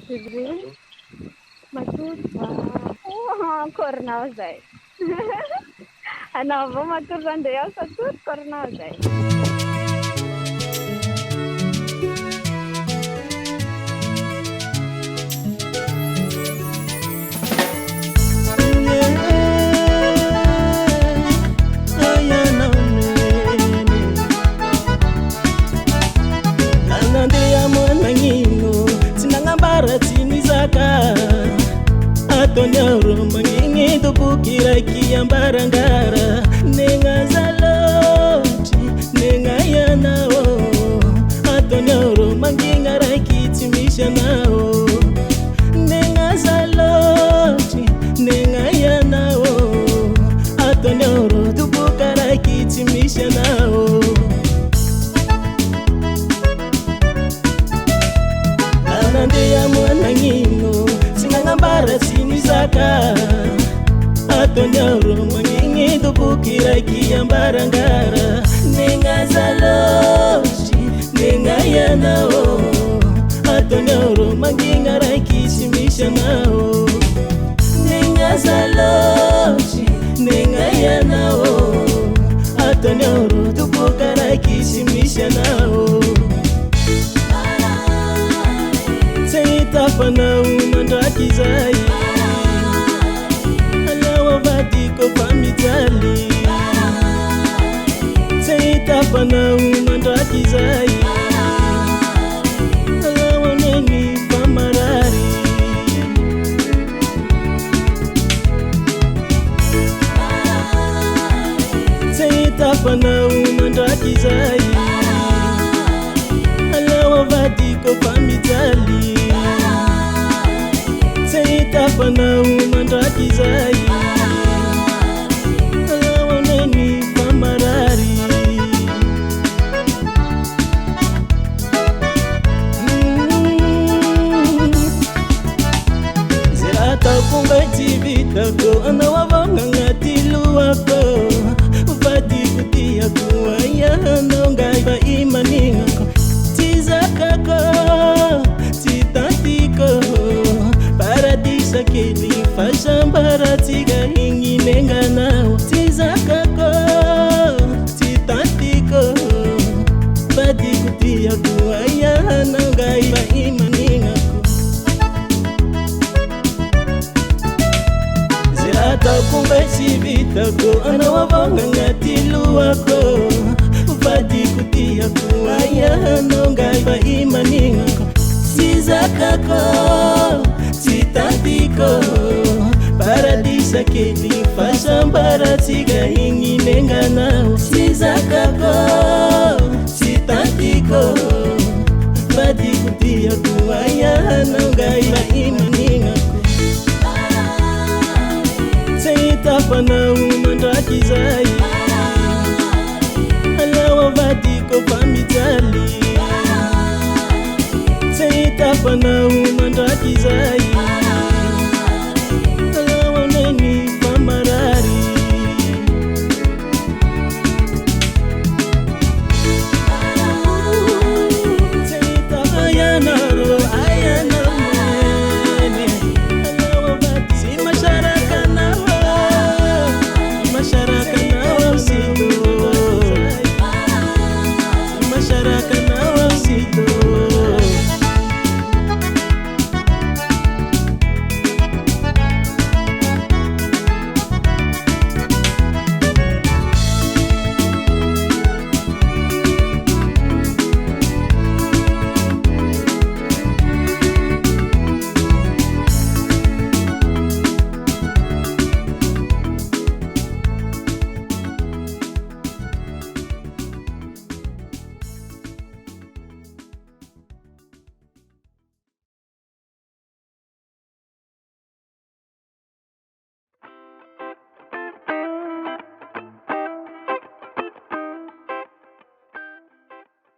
Sibiri matuta. Oh, cornau zay. Anao avao matory andeha ao satory cornau zay. Atonyoro mangingi tupukira kiambarangara nenga zaloti nenga yanao atonyoro mangingara kitimisha nao nenga zaloti nenga yanao atonyoro tupukara kitimisha nao anandeya mwanangino sinangambara sinizaka atonyoro mangingi tupukira kiambarangara nenga zaloshi nenga yanao atonyoro mangingara kisimisha nao nenga zaloshi nenga yanao atonyoro tupukara kisimisha nao Seitapana unandakizai alawa vadiko pamitali Seitapana unandakizai alawa neni pamarari Seitapana unandakizai alawa vadiko pamitali Seitapana umandakizai alawa neni pamarari Zirata kungaitibitako anawavanga ngatiluwako Uvadi kutia kuwaya nongaiba imaningako Tizakako, titatiko Paradisa keli fashambara tiga hingi nenga nao Tizakako, titatiko Badi kutia kuwaya nongaiba imaningako Zirata kungaitibitako anawavanga ngatiluwako Uvadi kutia kuwaya nongaiba imaningako Sizakako, titatiko Paradisa keli fashambara tiga hingi nenga nao Sizakako, titatiko Badi kutia kuwaya nongaiba imaningako Seitapana umandakizai alawa vadiko pamitali Seitapana umandakizai